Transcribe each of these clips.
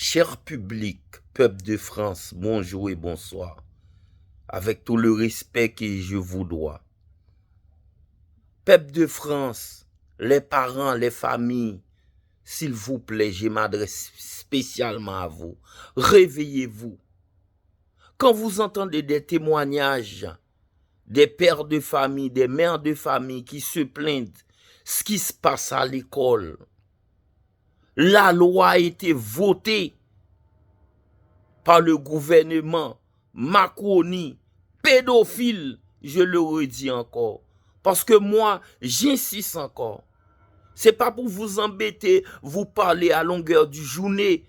Cher public, peuple de France, bonjour et bonsoir. Avec tout le respect que je vous dois. Peuple de France, les parents, les familles, s'il vous plaît, je m'adresse spécialement à vous. Réveillez-vous. Quand vous entendez des témoignages des pères de famille, des mères de famille qui se plaignent ce qui se passe à l'école, la loi a été votée par le gouvernement Macron, pédophile, je le redis encore. Parce que moi, j'insiste encore. C'est pas pour vous embêter, vous parler à longueur du journée,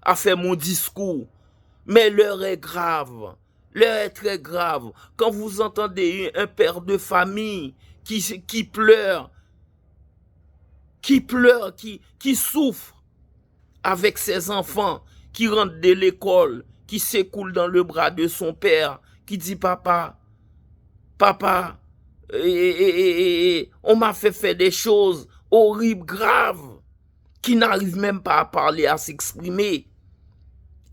à faire mon discours. Mais l'heure est grave. L'heure est très grave. Quand vous entendez un père de famille qui pleure, qui souffre avec ses enfants, qui rentre de l'école, qui s'écoule dans le bras de son père, qui dit papa, on m'a fait faire des choses horribles, graves, qui n'arrivent même pas à parler, à s'exprimer.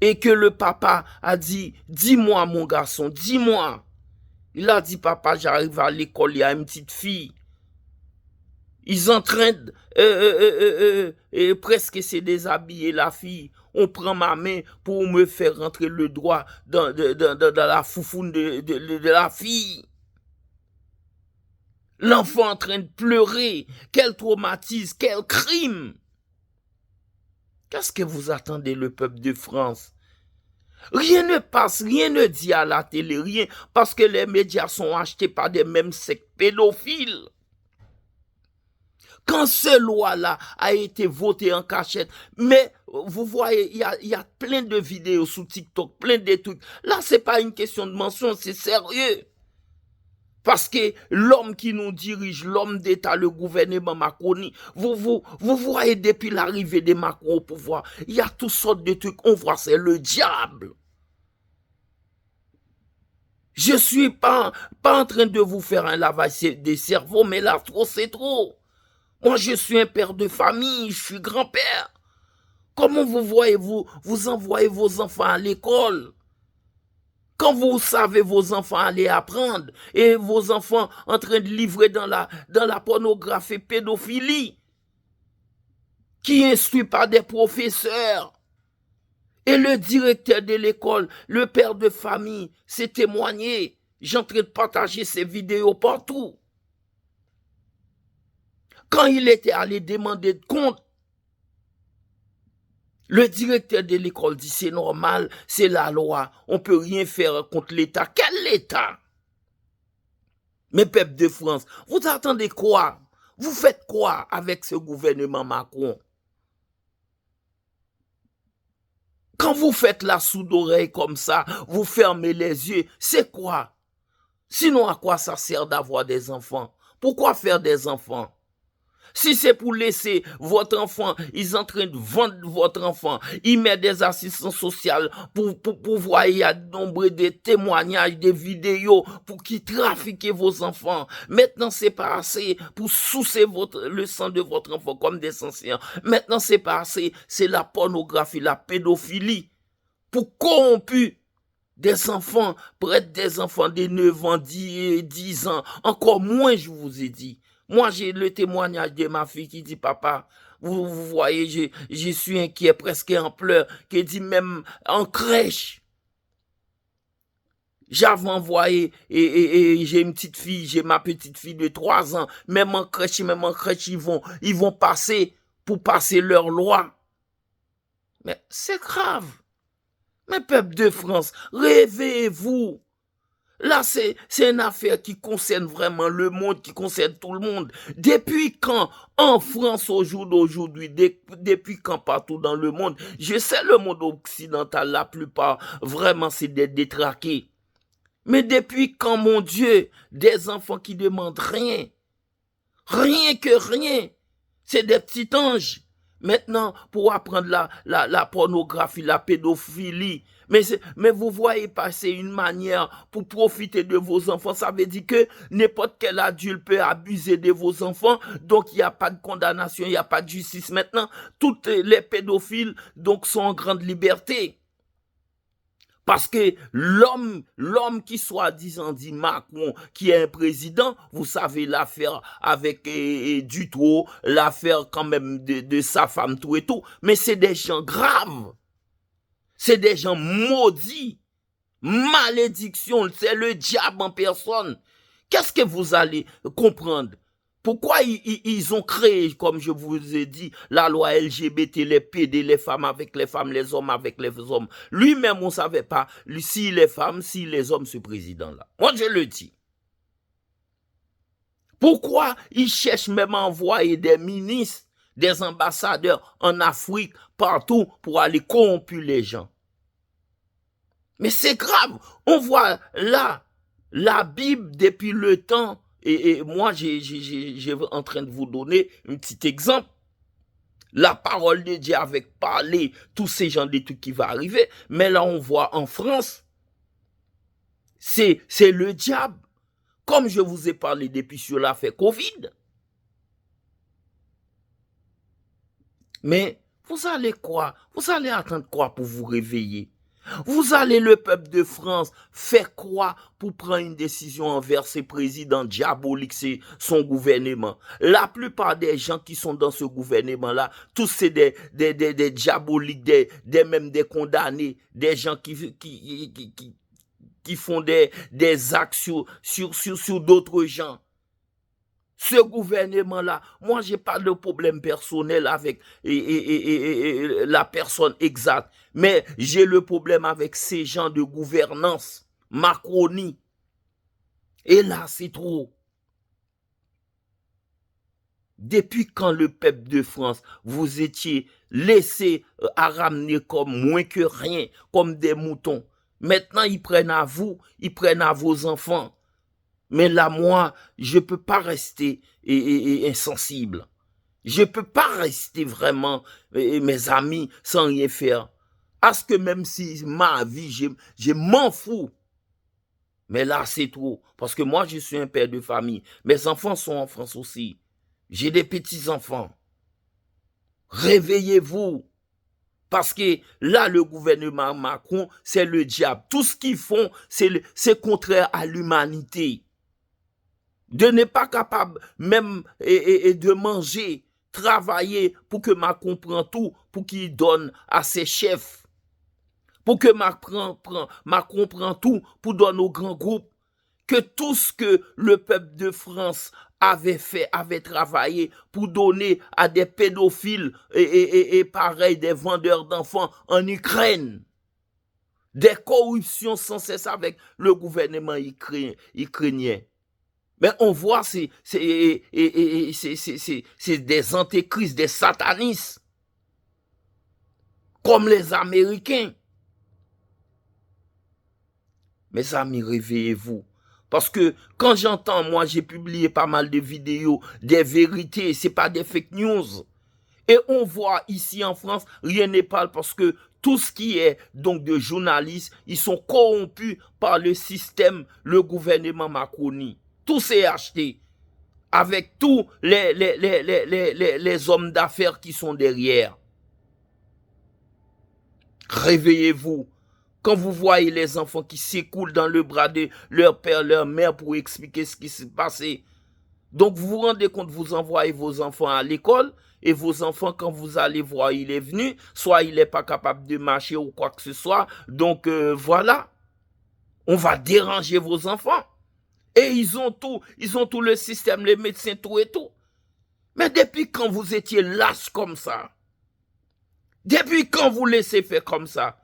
Et que le papa a dit, dis-moi mon garçon, dis-moi. Il a dit, papa, j'arrive à l'école, il y a une petite fille. Ils entraînent presque se déshabiller la fille. On prend ma main pour me faire rentrer le doigt dans la foufoune de la fille. L'enfant en train de pleurer. Quel traumatisme, quel crime. Qu'est-ce que vous attendez, le peuple de France? Rien ne passe, rien ne dit à la télé, rien, parce que les médias sont achetés par des mêmes sectes pédophiles. Quand ce loi-là a été votée en cachette, mais vous voyez, il y a plein de vidéos sur TikTok, plein de trucs. Là, c'est pas une question de mention, c'est sérieux. Parce que l'homme qui nous dirige, l'homme d'État, le gouvernement Macron, vous voyez depuis l'arrivée de Macron au pouvoir, il y a toutes sortes de trucs, on voit, c'est le diable. Je suis pas en train de vous faire un lavage des cerveaux, mais là, trop, c'est trop. Moi, je suis un père de famille, je suis grand-père. Comment vous voyez, vous envoyez vos enfants à l'école? Quand vous savez vos enfants aller apprendre et vos enfants en train de livrer dans la pornographie, pédophilie, qui est instruit par des professeurs, et le directeur de l'école, le père de famille, s'est témoigné. J'ai en train de partager ces vidéos partout. Quand il était allé demander de compte, le directeur de l'école dit c'est normal, c'est la loi, on ne peut rien faire contre l'État. Quel État? Mes peuples de France, vous attendez quoi? Vous faites quoi avec ce gouvernement Macron? Quand vous faites la sourde oreille comme ça, vous fermez les yeux, c'est quoi? Sinon, à quoi ça sert d'avoir des enfants? Pourquoi faire des enfants? Si c'est pour laisser votre enfant, ils sont en train de vendre votre enfant, ils mettent des assistances sociales pour voir, il y a nombre de témoignages, des vidéos pour qu'ils trafiquent vos enfants. Maintenant, c'est pas assez pour soucer le sang de votre enfant comme des anciens. Maintenant, c'est pas assez, c'est la pornographie, la pédophilie pour corrompre des enfants, près des enfants de 9 ans, 10 ans, encore moins, je vous ai dit. Moi, j'ai le témoignage de ma fille qui dit, papa, vous voyez, je suis inquiet, presque en pleurs, qui dit même en crèche. J'avais envoyé, et j'ai une petite fille, j'ai ma petite fille de 3 ans, même en crèche, ils vont passer pour passer leur loi. Mais c'est grave. Mes peuples de France, réveillez-vous. Là, c'est une affaire qui concerne vraiment le monde, qui concerne tout le monde. Depuis quand, en France, au jour d'aujourd'hui, depuis quand partout dans le monde, je sais le monde occidental, la plupart, vraiment, c'est des détraqués. Mais depuis quand, mon Dieu, des enfants qui demandent rien, rien que rien, c'est des petits anges. Maintenant, pour apprendre la pornographie, la pédophilie, mais vous voyez passer une manière pour profiter de vos enfants. Ça veut dire que n'importe quel adulte peut abuser de vos enfants. Donc, il n'y a pas de condamnation, il n'y a pas de justice. Maintenant, toutes les pédophiles donc, sont en grande liberté. Parce que l'homme qui soi-disant dit Macron, qui est un président, vous savez l'affaire avec Dutroux, l'affaire quand même de sa femme, tout et tout. Mais c'est des gens graves. C'est des gens maudits. Malédiction, c'est le diable en personne. Qu'est-ce que vous allez comprendre? Pourquoi ils ont créé, comme je vous ai dit, la loi LGBT, les PD, les femmes avec les femmes, les hommes avec les hommes? Lui-même, on ne savait pas si les femmes, si les hommes, ce président-là. Moi, je le dis. Pourquoi ils cherchent même à envoyer des ministres, des ambassadeurs en Afrique, partout, pour aller corrompre les gens? Mais c'est grave. On voit là, la Bible depuis le temps. Et moi, j'ai en train de vous donner un petit exemple. La parole de Dieu avait parlé tous ces gens de trucs qui vont arriver. Mais là, on voit en France, c'est le diable. Comme je vous ai parlé depuis sur l'affaire Covid. Mais vous allez quoi? Vous allez attendre quoi pour vous réveiller? Vous allez, le peuple de France, faire quoi pour prendre une décision envers ce président diabolique, c'est son gouvernement? La plupart des gens qui sont dans ce gouvernement-là, tous c'est des diaboliques, même des condamnés, des gens qui font des actes sur d'autres gens. Ce gouvernement-là, moi, j'ai pas de problème personnel avec la personne exacte, mais j'ai le problème avec ces gens de gouvernance, Macronie. Et là, c'est trop. Depuis quand le peuple de France, vous étiez laissé à ramener comme moins que rien, comme des moutons. Maintenant, ils prennent à vous, ils prennent à vos enfants. Mais là, moi, je peux pas rester insensible. Je peux pas rester vraiment, mes amis, sans rien faire. Parce que même si ma vie, je m'en fous. Mais là, c'est trop. Parce que moi, je suis un père de famille. Mes enfants sont en France aussi. J'ai des petits-enfants. Réveillez-vous. Parce que là, le gouvernement Macron, c'est le diable. Tout ce qu'ils font, c'est contraire à l'humanité. De n'est pas capable même de manger, travailler pour que Macron prenne tout, pour qu'il donne à ses chefs. Pour que Macron prenne tout, pour donner aux grands groupes. Que tout ce que le peuple de France avait fait, avait travaillé pour donner à des pédophiles et pareil, des vendeurs d'enfants en Ukraine. Des corruptions sans cesse avec le gouvernement ukrainien. Mais on voit, c'est des antéchrists, des satanistes, comme les Américains. Mes amis, réveillez-vous. Parce que quand j'entends, moi, j'ai publié pas mal de vidéos, des vérités, c'est pas des fake news. Et on voit ici en France, rien n'est pas parce que tout ce qui est donc de journalistes, ils sont corrompus par le système, le gouvernement Macronie. Tout s'est acheté avec tous les hommes d'affaires qui sont derrière. Réveillez-vous. Quand vous voyez les enfants qui s'écoulent dans le bras de leur père, leur mère pour expliquer ce qui s'est passé. Donc vous vous rendez compte, vous envoyez vos enfants à l'école et vos enfants, quand vous allez voir, il est venu, soit il n'est pas capable de marcher ou quoi que ce soit. Donc voilà, on va déranger vos enfants. Et ils ont tout le système, les médecins, tout et tout. Mais depuis quand vous étiez lâche comme ça? Depuis quand vous laissez faire comme ça?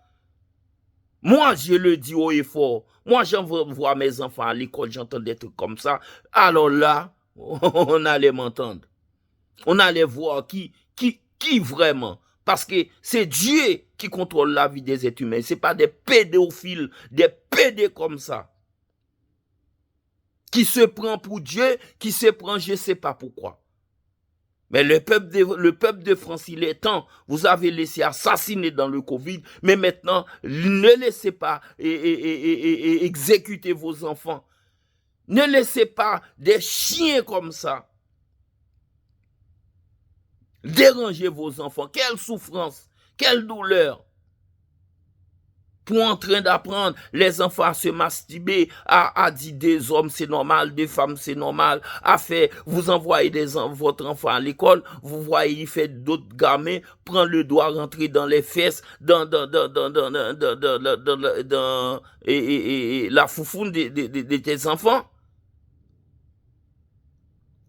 Moi, je le dis haut et fort. Moi, j'envoie mes enfants à l'école, j'entends des trucs comme ça. Alors là, on allait m'entendre. On allait voir qui vraiment. Parce que c'est Dieu qui contrôle la vie des êtres humains. Ce n'est pas des pédophiles, des pédés comme ça. Qui se prend pour Dieu, qui se prend je ne sais pas pourquoi. Mais le peuple de France, il est temps. Vous avez laissé assassiner dans le Covid, mais maintenant, ne laissez pas exécuter vos enfants. Ne laissez pas des chiens comme ça déranger vos enfants. Quelle souffrance, quelle douleur. Pour en train d'apprendre les enfants à se masturber, à dire des hommes c'est normal, des femmes c'est normal, à faire, vous envoyez votre enfant à l'école, vous voyez il fait d'autres gamins, prend le doigt, rentrer dans les fesses, dans la foufoune de tes enfants.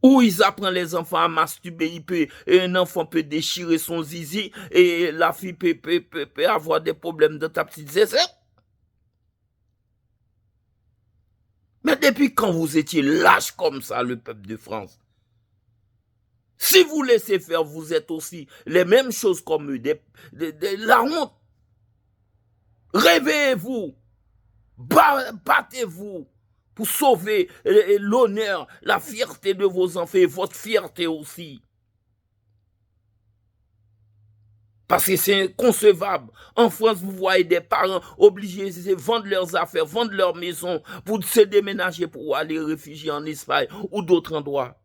Où ils apprennent les enfants à masturber, un enfant peut déchirer son zizi et la fille peut avoir des problèmes de ta petite zézette. Mais depuis quand vous étiez lâche comme ça, le peuple de France? Si vous laissez faire, vous êtes aussi les mêmes choses comme eux, la honte. Réveillez-vous, battez-vous pour sauver l'honneur, la fierté de vos enfants et votre fierté aussi. Parce que c'est inconcevable. En France, vous voyez des parents obligés de vendre leurs affaires, vendre leur maison pour se déménager pour aller réfugier en Espagne ou d'autres endroits.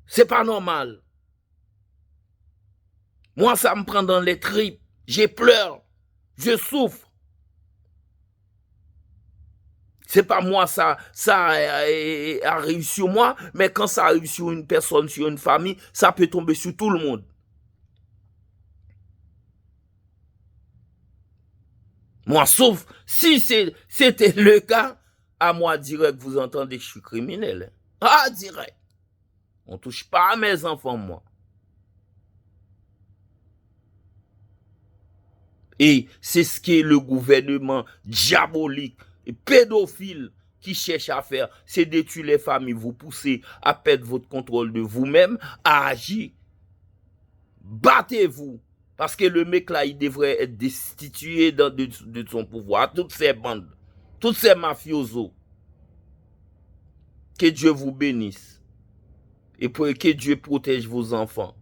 C'est pas normal. Moi, ça me prend dans les tripes. Je pleure. Je souffre. C'est pas moi, ça arrive sur moi, mais quand ça arrive sur une personne, sur une famille, ça peut tomber sur tout le monde. Moi, sauf si c'était le cas, à moi direct, vous entendez que je suis criminel. Ah, direct. On touche pas à mes enfants, moi. Et c'est ce que le gouvernement diabolique et pédophile qui cherche à faire, c'est détruire les familles, vous pousser à perdre votre contrôle de vous-même, à agir. Battez-vous. Parce que le mec là, il devrait être destitué de son pouvoir. Toutes ces bandes, toutes ces mafiosos. Que Dieu vous bénisse. Et que Dieu protège vos enfants.